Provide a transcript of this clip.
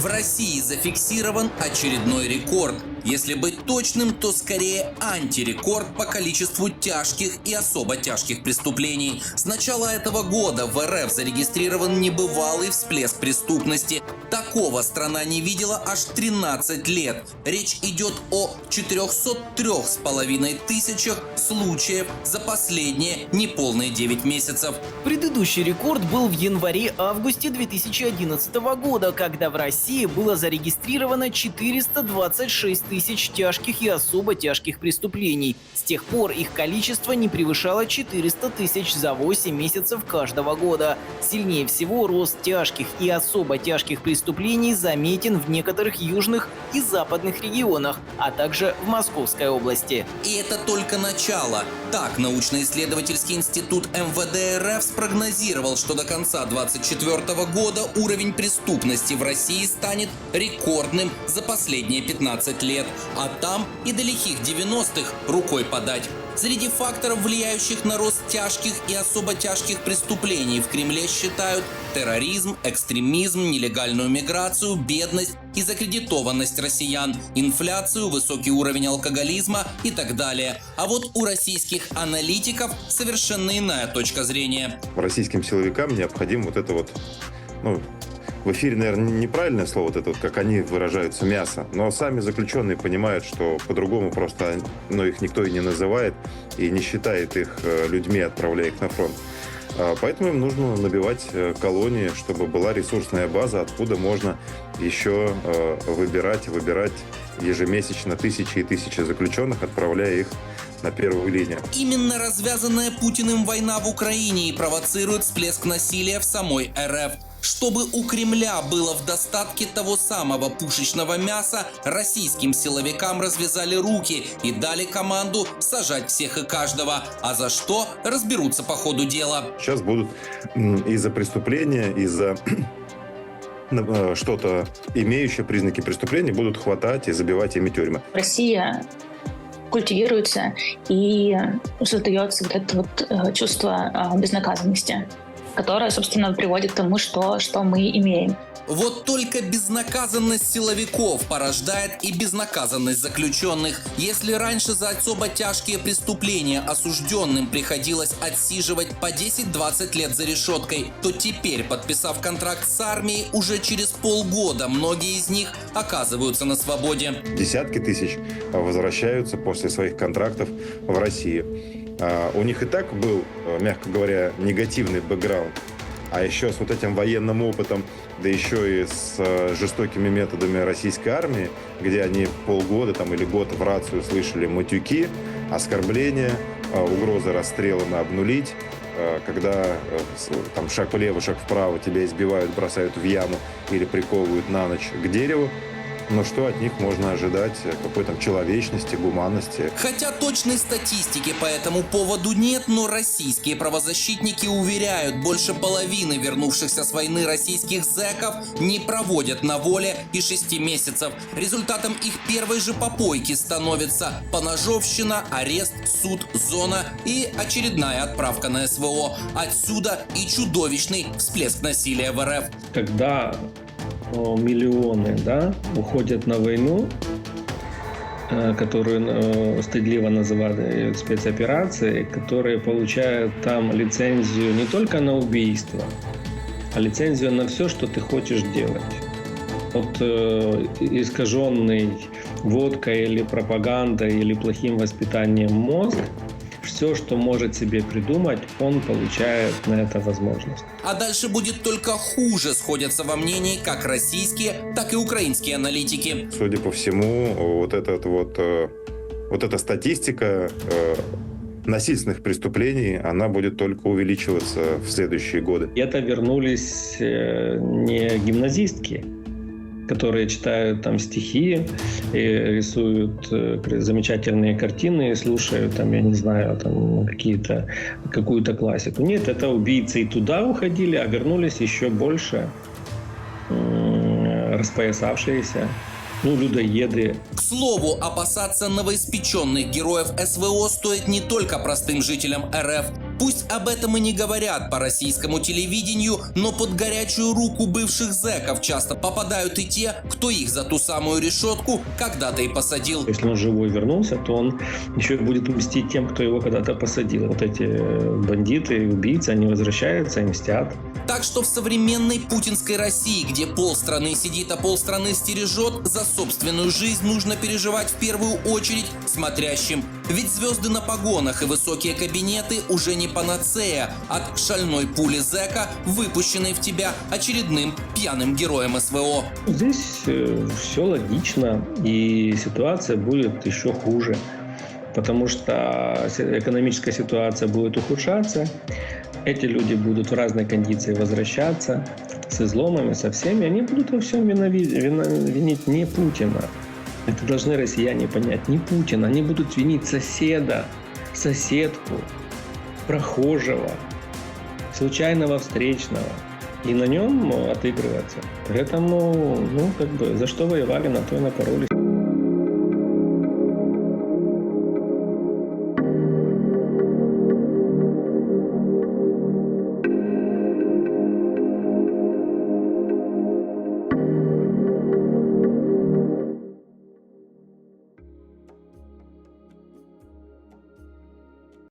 В России зафиксирован очередной рекорд. Если быть точным, то скорее антирекорд по количеству тяжких и особо тяжких преступлений. С начала этого года в РФ зарегистрирован небывалый всплеск преступности. Такого страна не видела аж 13 лет. Речь идет о 403,5 тысячах случаев за последние неполные 9 месяцев. Предыдущий рекорд был в январе-августе 2011 года, когда в России было зарегистрировано 426 тысяч тяжких и особо тяжких преступлений. С тех пор их количество не превышало 400 тысяч за 8 месяцев каждого года. Сильнее всего рост тяжких и особо тяжких преступлений заметен в некоторых южных и западных регионах, а также в Московской области. И это только начало. Так, научно-исследовательский институт МВД РФ спрогнозировал, что до конца 2024 года уровень преступности в России станет рекордным за последние 15 лет. А там и до лихих 90-х рукой подать. Среди факторов, влияющих на рост тяжких и особо тяжких преступлений, в Кремле считают терроризм, экстремизм, нелегальную миграцию, бедность и закредитованность россиян, инфляцию, высокий уровень алкоголизма и так далее. А вот у российских аналитиков совершенно иная точка зрения. Российским силовикам необходимо вот это вот, в эфире, наверное, неправильное слово, вот это вот, как они выражаются, мясо. Но сами заключенные понимают, что по-другому просто их никто и не называет, и не считает их людьми, отправляя их на фронт. Поэтому им нужно набивать колонии, чтобы была ресурсная база, откуда можно еще выбирать ежемесячно тысячи и тысячи заключенных, отправляя их на первую линию. Именно развязанная Путиным война в Украине и провоцирует всплеск насилия в самой РФ. Чтобы у Кремля было в достатке того самого пушечного мяса, российским силовикам развязали руки и дали команду сажать всех и каждого. А за что, разберутся по ходу дела. Сейчас будут из-за преступления, из-за что-то имеющее признаки преступления, будут хватать и забивать ими тюрьмы. Россия культивируется и создается вот это вот чувство безнаказанности, которая, собственно, приводит к тому, что мы имеем. Вот только безнаказанность силовиков порождает и безнаказанность заключенных. Если раньше за особо тяжкие преступления осужденным приходилось отсиживать по 10-20 лет за решеткой, то теперь, подписав контракт с армией, уже через полгода многие из них оказываются на свободе. Десятки тысяч возвращаются после своих контрактов в Россию. У них и так был, мягко говоря, негативный бэкграунд. А еще с вот этим военным опытом, да еще и с жестокими методами российской армии, где они полгода или год в рацию слышали матюки, оскорбления, угрозы расстрела обнулить, когда шаг влево, шаг вправо, тебя избивают, бросают в яму или приковывают на ночь к дереву. Но что от них можно ожидать? Какой человечности, гуманности? Хотя точной статистики по этому поводу нет, но российские правозащитники уверяют, больше половины вернувшихся с войны российских зэков не проводят на воле и 6 месяцев. Результатом их первой же попойки становится поножовщина, арест, суд, зона и очередная отправка на СВО. Отсюда и чудовищный всплеск насилия в РФ. Когда миллионы уходят на войну, которую стыдливо называют спецоперацией, которые получают там лицензию не только на убийство, а лицензию на все, что ты хочешь делать. Вот искаженный водкой или пропагандой или плохим воспитанием мозг, все, что может себе придумать, он получает на это возможность. А дальше будет только хуже, сходятся во мнении как российские, так и украинские аналитики. Судя по всему, вот эта статистика насильственных преступлений, она будет только увеличиваться в следующие годы. Это вернулись не гимназистки, которые читают стихи, и рисуют замечательные картины, и слушают какую-то классику. Нет, это убийцы и туда уходили, а вернулись еще больше распоясавшиеся, людоеды. К слову, опасаться новоиспеченных героев СВО стоит не только простым жителям РФ. Пусть об этом и не говорят по российскому телевидению, но под горячую руку бывших зэков часто попадают и те, кто их за ту самую решетку когда-то и посадил. Если он живой вернулся, то он еще будет мстить тем, кто его когда-то посадил. Вот эти бандиты, убийцы, они возвращаются и мстят. Так что в современной путинской России, где полстраны сидит, а полстраны стережет, за собственную жизнь нужно переживать в первую очередь смотрящим. Ведь звезды на погонах и высокие кабинеты уже не панацея от шальной пули зэка, выпущенной в тебя очередным пьяным героем СВО. Здесь все логично, и ситуация будет еще хуже, потому что экономическая ситуация будет ухудшаться, эти люди будут в разной кондиции возвращаться, с изломами, со всеми, они будут во всем винить не Путина. Это должны россияне понять, не Путина, они будут винить соседа, соседку, прохожего, случайного встречного, и на нем отыгрываться. Поэтому, за что воевали, на то и напоролись.